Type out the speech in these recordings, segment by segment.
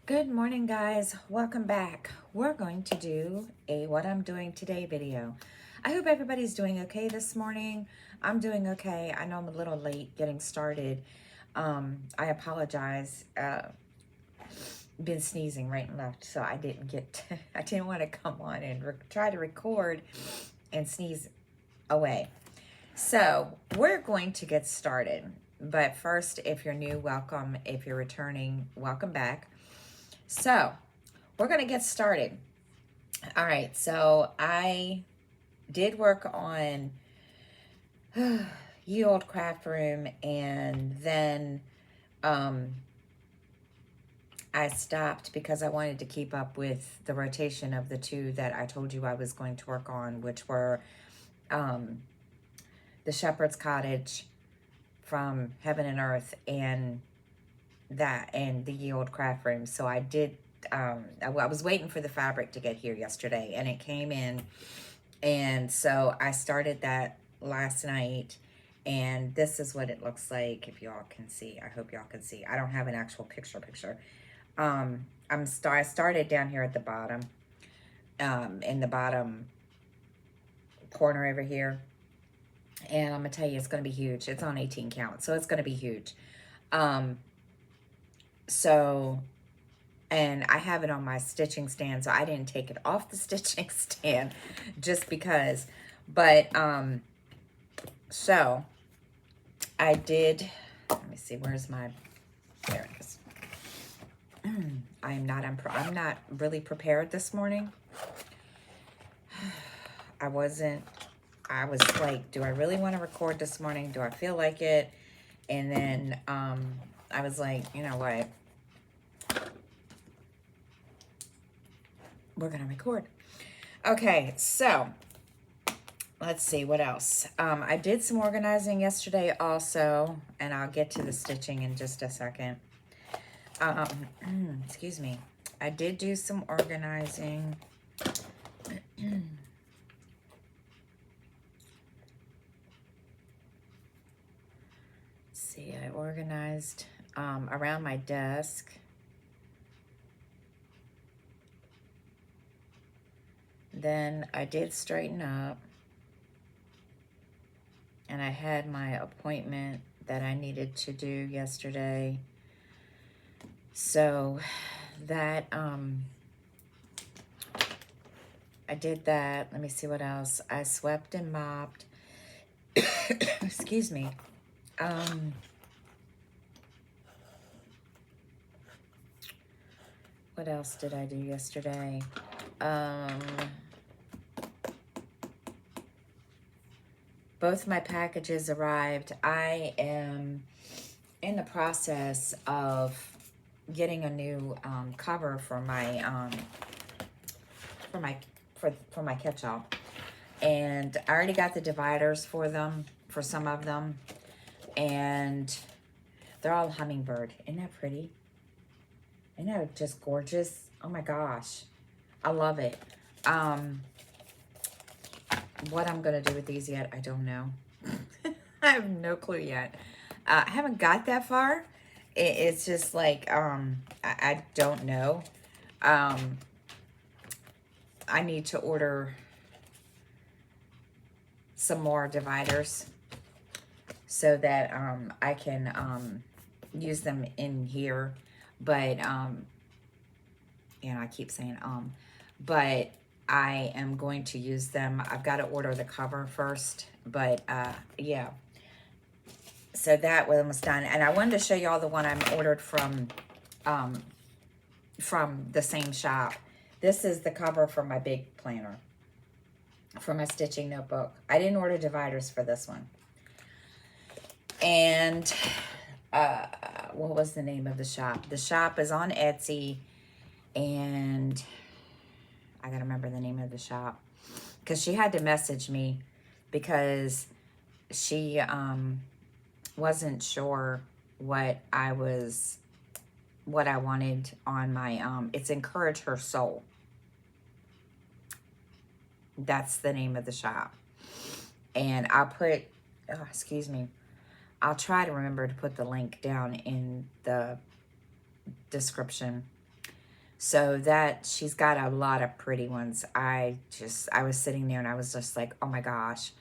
Good morning, guys. Welcome back. We're going to do a what I'm doing today video. I hope everybody's doing okay this morning. I'm doing okay. I know I'm a little late getting started. I apologize. Been sneezing right and left, so I didn't get. I didn't want to come on and try to record and sneeze away. So we're going to get started. But first, if you're new, welcome. If you're returning, welcome back. So we're going to get started. All right, so I did work on Ye Old Craft Room, and then I stopped because I wanted to keep up with the rotation of the two that I told you I was going to work on, which were The Shepherd's Cottage from Heaven and Earth and the Ye Old Craft Room. So I did, I was waiting for the fabric to get here yesterday, and it came in. And so I started that last night, and this is what it looks like. If y'all can see, I hope y'all can see. I don't have an actual picture. I started down here at the bottom, in the bottom corner over here. And I'm gonna tell you, it's gonna be huge. It's on 18 count, so it's gonna be huge. So, and I have it on my stitching stand, so I didn't take it off the stitching stand just because. But, so I did, let me see, where's my, there it is. I'm not really prepared this morning. I was like, do I really want to record this morning? Do I feel like it? And then, I was like, you know what? We're going to record. Okay, so let's see what else. I did some organizing yesterday also, and I'll get to the stitching in just a second. Excuse me. I did do some organizing. See, I organized around my desk. Then I did straighten up, and I had my appointment that I needed to do yesterday. So that, I did that. Let me see what else. I swept and mopped. Excuse me. What else did I do yesterday? Both my packages arrived. I am in the process of getting a new cover for my catch-all, and I already got the dividers for them, for some of them, and they're all hummingbird. Isn't that pretty? Isn't that just gorgeous? Oh my gosh, I love it. What I'm gonna do with these yet, I don't know. I have no clue yet. I haven't got that far. It's just like, I don't know. I need to order some more dividers so that I can use them in here. But, I keep saying but I am going to use them. I've got to order the cover first, but yeah. So that one was done, and I wanted to show y'all the one I ordered from the same shop. This is the cover for my big planner, for my stitching notebook. I didn't order dividers for this one. And what was the name of the shop? The shop is on Etsy, and I gotta remember the name of the shop, because she had to message me because she wasn't sure what I wanted on my it's Encourage Her Soul. That's the name of the shop. And I'll put, excuse me, I'll try to remember to put the link down in the description. So that she's got a lot of pretty ones. I was sitting there and I was just like, oh my gosh.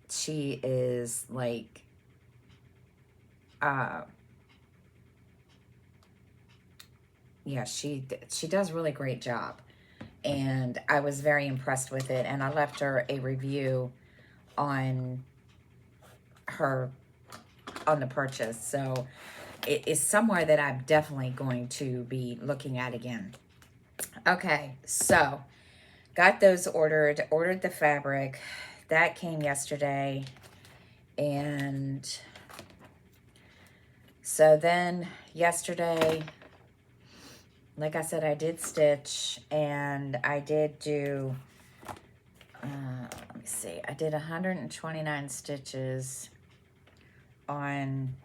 She is like, yeah, she does a really great job. And I was very impressed with it. And I left her a review on her, on the purchase. So it is somewhere that I'm definitely going to be looking at again. Okay, so got those ordered the fabric. That came yesterday. And so then yesterday, like I said, I did stitch, and I did do, let me see, I did 129 stitches on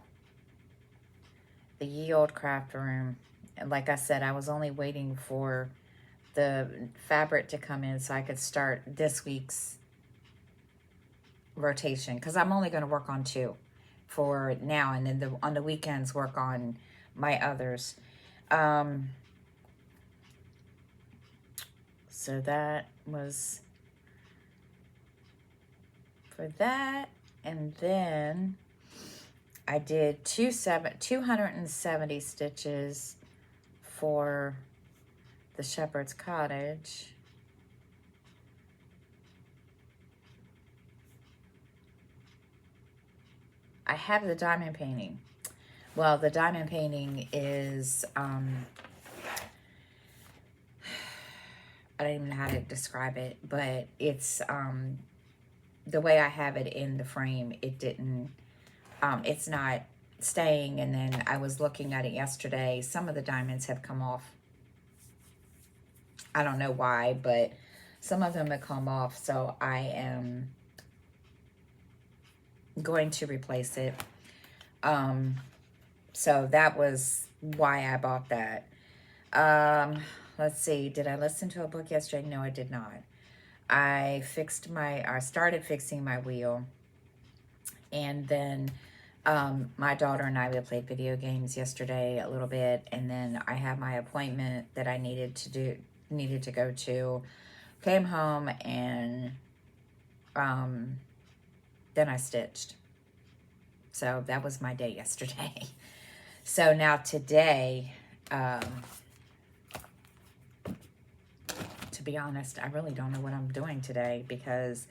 the Ye Old Craft Room. And like I said, I was only waiting for the fabric to come in so I could start this week's rotation, because I'm only going to work on 2 for now, and then on the weekends work on my others. So that was for that. And then I did 270 stitches for the Shepherd's Cottage. I have the diamond painting. Well, the diamond painting is, I don't even know how to describe it, but it's, the way I have it in the frame, it didn't, it's not staying. And then I was looking at it yesterday. Some of the diamonds have come off. I don't know why, but some of them have come off. So I am going to replace it. So that was why I bought that. Let's see. Did I listen to a book yesterday? No, I did not. I started fixing my wheel. And then my daughter and I, we played video games yesterday a little bit. And then I had my appointment that I needed to go to. Came home, and then I stitched. So that was my day yesterday. So now today, to be honest, I really don't know what I'm doing today, because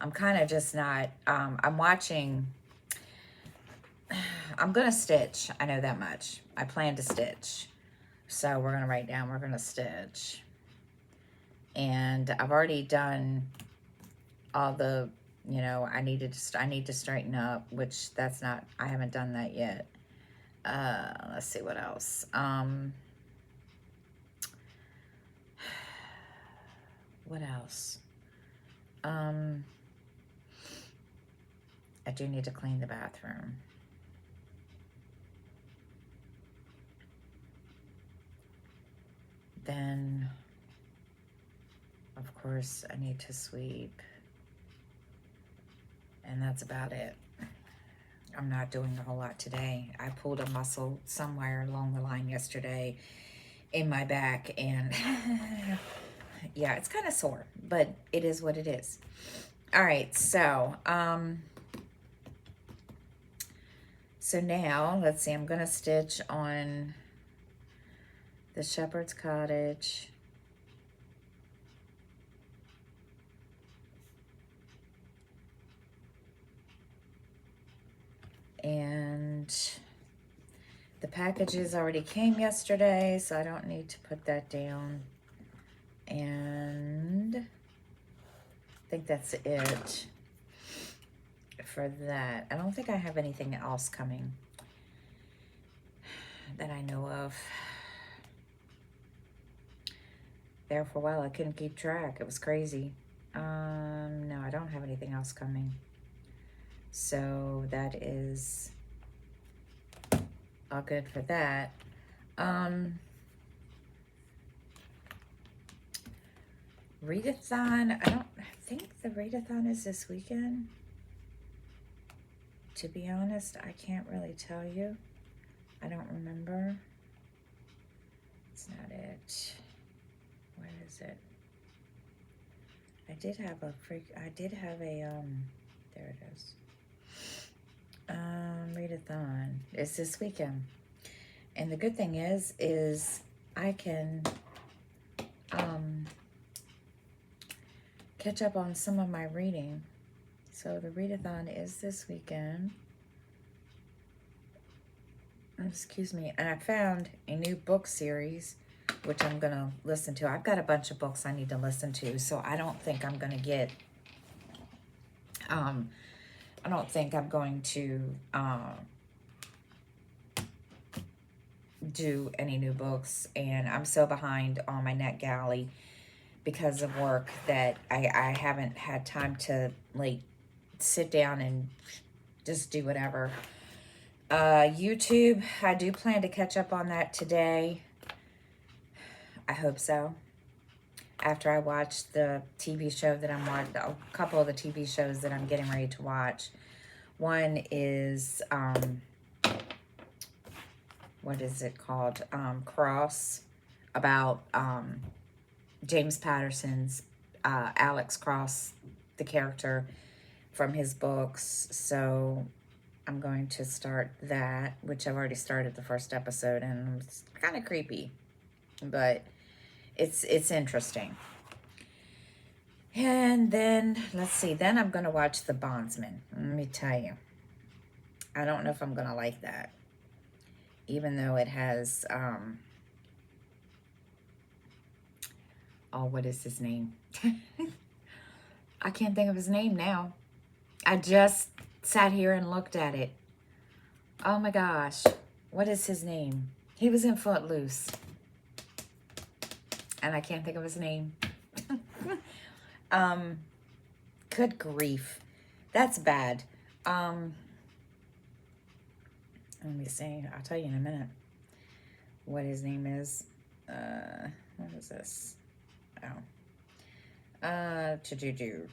I'm kind of just not, I'm watching, I'm going to stitch. I know that much. I plan to stitch. So we're going to write down, we're going to stitch. And I've already done all the, you know, I need to straighten up, which that's not, I haven't done that yet. Let's see what else. What else? I do need to clean the bathroom. Then, of course, I need to sweep. And that's about it. I'm not doing a whole lot today. I pulled a muscle somewhere along the line yesterday in my back, and yeah, it's kind of sore, but it is what it is. All right, so now let's see, I'm gonna stitch on the Shepherd's Cottage. And the packages already came yesterday, so I don't need to put that down. And I think that's it for that. I don't think I have anything else coming that I know of. There for a while, I couldn't keep track. It was crazy. No, I don't have anything else coming. So that is all good for that. Readathon, I don't think the readathon is this weekend. To be honest, I can't really tell you. I don't remember. is it? I did have a there it is. Readathon. It's this weekend. And the good thing is I can catch up on some of my reading. So the readathon is this weekend. Excuse me. And I found a new book series, which I'm going to listen to. I've got a bunch of books I need to listen to, so I don't think I'm going to get, I don't think I'm going to do any new books. And I'm so behind on my NetGalley because of work that I haven't had time to, like, sit down and just do whatever. YouTube, I do plan to catch up on that today. I hope so. After I watch the TV show that I'm watching, a couple of the TV shows that I'm getting ready to watch. One is, what is it called? Cross, about James Patterson's Alex Cross, the character from his books. So I'm going to start that, which I've already started the first episode, and it's kind of creepy, but it's interesting. And then, let's see, then I'm going to watch The Bondsman. Let me tell you, I don't know if I'm going to like that, even though it has, oh, what is his name? I can't think of his name now. I just sat here and looked at it. Oh my gosh. What is his name? He was in Footloose. And I can't think of his name. Good grief. That's bad. Let me see. I'll tell you in a minute what his name is. What is this? Oh. To do.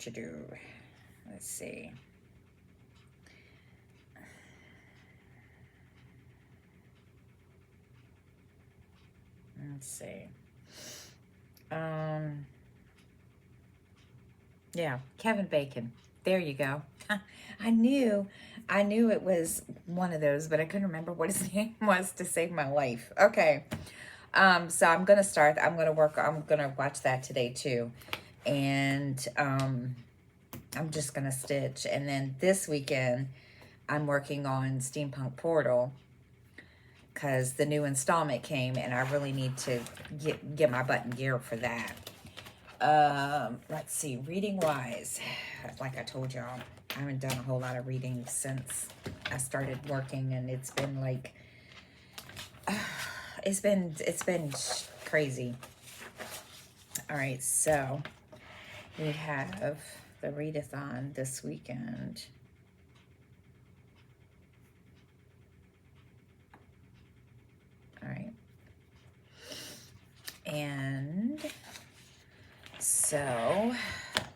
Let's see. Let's see. Yeah, Kevin Bacon. There you go. I knew it was one of those, but I couldn't remember what his name was to save my life. Okay. So I'm going to watch that today too. And, I'm just going to stitch. And then this weekend, I'm working on Steampunk Portal, because the new installment came, and I really need to get my butt in gear for that. Let's see, reading-wise, like I told y'all, I haven't done a whole lot of reading since I started working, and it's been like, it's been crazy. All right, so we have the readathon this weekend. All right. And so,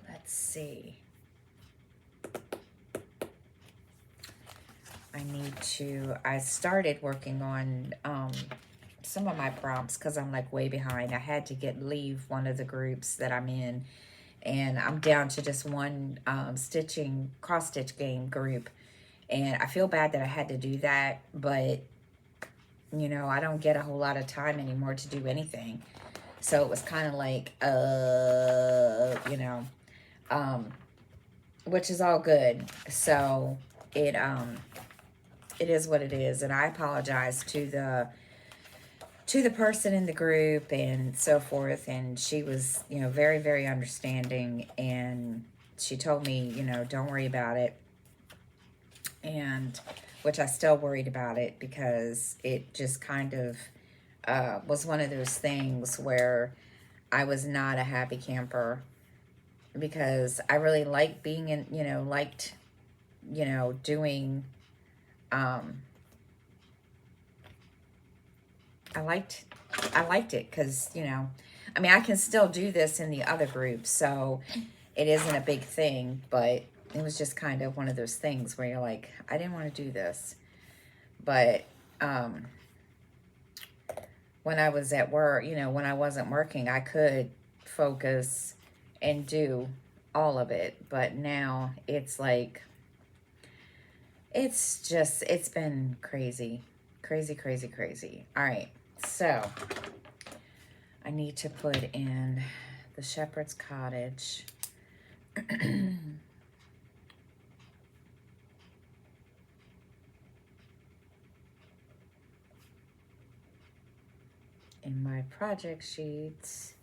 let's see. I started working on some of my prompts because I'm like way behind. I had to leave one of the groups that I'm in, and I'm down to just one cross stitch game group. And I feel bad that I had to do that, but you know, I don't get a whole lot of time anymore to do anything. So it was kind of like, you know, which is all good. So it is what it is. And I apologize to the person in the group and so forth. And she was, you know, very, very understanding. And she told me, you know, don't worry about it. And which I still worried about it, because it just kind of was one of those things where I was not a happy camper, because I really liked being in, you know, doing, I liked it because, you know, I mean, I can still do this in the other group, so it isn't a big thing, but it was just kind of one of those things where you're like, I didn't want to do this. But when I was at work, you know, when I wasn't working, I could focus and do all of it. But now it's like, it's been crazy. Crazy, crazy, crazy. All right, so I need to put in the Shepherd's Cottage. In my project sheets,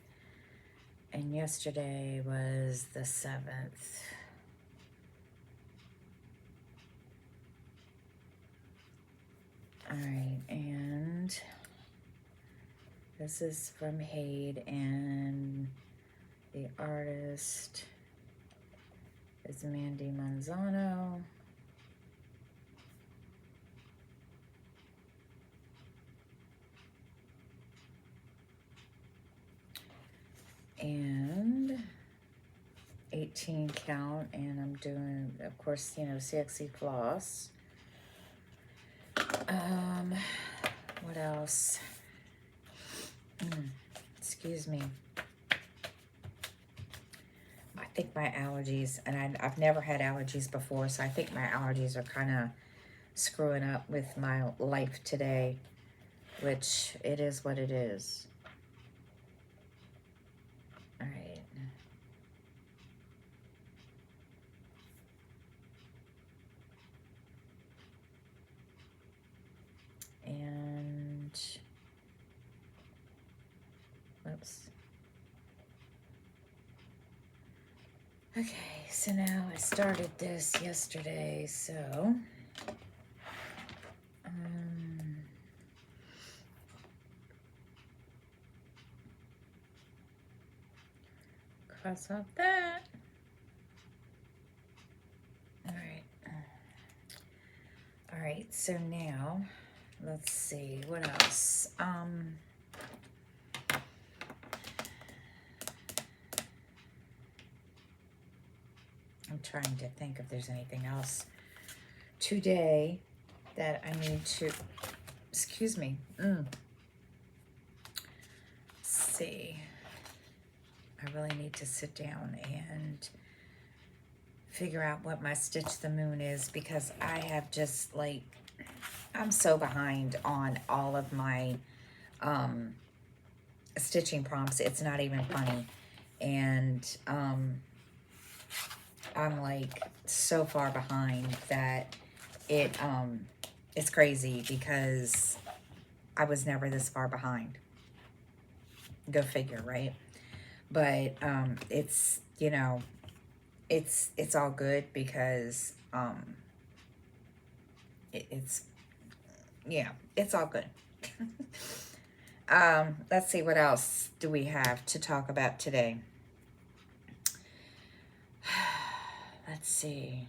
and yesterday was the 7th. All right, and this is from Hade, and the artist is Mandy Manzano. And 18 count, and I'm doing, of course, you know, CXC floss. What else? Excuse me. I think my allergies, and I've never had allergies before, so I think my allergies are kind of screwing up with my life today, which it is what it is. All right. And, whoops. Okay, so now I started this yesterday, so, cross off that. All right. All right, so now, let's see, what else? I'm trying to think if there's anything else today that I need to, excuse me, see. I really need to sit down and figure out what my Stitch the Moon is, because I have just, like, I'm so behind on all of my stitching prompts. It's not even funny. And I'm like so far behind that it's crazy, because I was never this far behind. Go figure, right? But it's, you know, it's all good, because it's, yeah, it's all good. Let's see, what else do we have to talk about today? Let's see.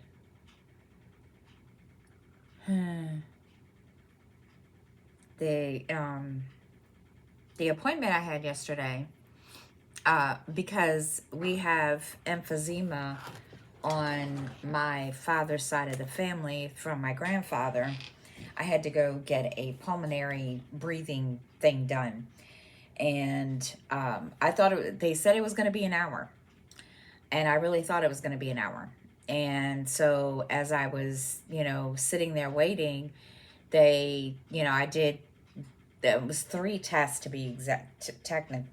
The appointment I had yesterday, because we have emphysema on my father's side of the family from my grandfather, I had to go get a pulmonary breathing thing done. And I thought they said it was going to be an hour. And I really thought it was going to be an hour. And so as I was, you know, sitting there waiting, they, you know, there was 3 tests to be exact,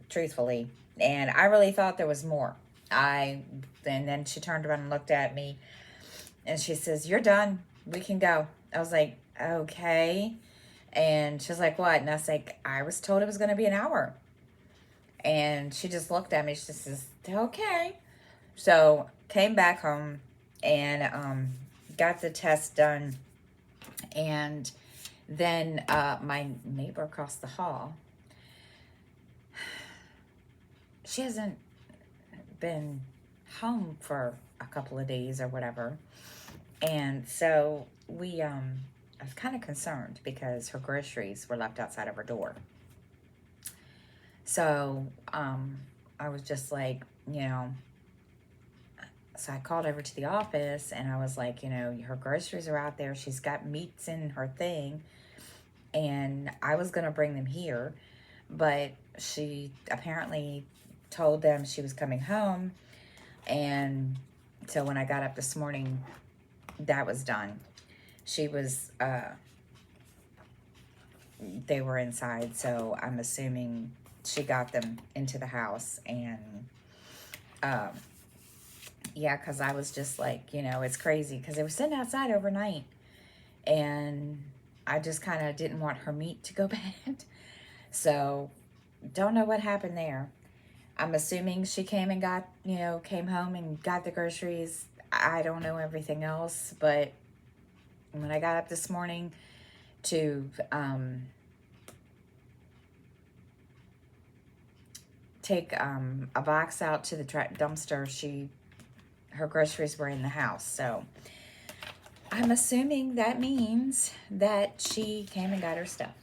truthfully. And I really thought there was more. And then she turned around and looked at me, and she says, "You're done. We can go." I was like, "Okay." And she's like, "What?" And I was like, "I was told it was going to be an hour." And she just looked at me. She says, "Okay." So came back home and got the test done. And then my neighbor across the hall, she hasn't been home for a couple of days or whatever. And so I was kind of concerned, because her groceries were left outside of her door. So I was just like, you know, so I called over to the office, and I was like, you know, her groceries are out there. She's got meats in her thing. And I was going to bring them here, but she apparently told them she was coming home. And so when I got up this morning, that was done. She was, they were inside, so I'm assuming she got them into the house. And yeah, because I was just like, you know, it's crazy because they were sitting outside overnight, and I just kind of didn't want her meat to go bad. So don't know what happened there. I'm assuming she came and got, you know, came home and got the groceries. I don't know everything else, but when I got up this morning to take a box out to the dumpster, her groceries were in the house. So I'm assuming that means that she came and got her stuff.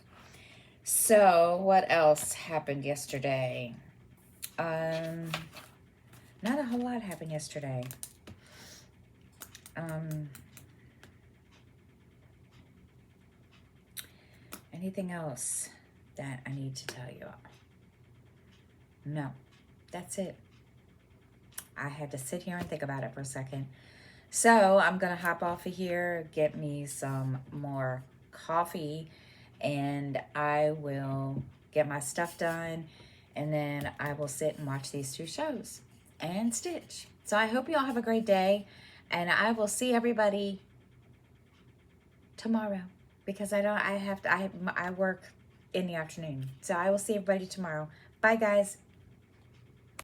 So what else happened yesterday? Not a whole lot happened yesterday. Anything else that I need to tell you? No, that's it. I had to sit here and think about it for a second. So I'm going to hop off of here, get me some more coffee, and I will get my stuff done, and then I will sit and watch these two shows and stitch. So I hope you all have a great day, and I will see everybody tomorrow because I work in the afternoon. So I will see everybody tomorrow. Bye, guys.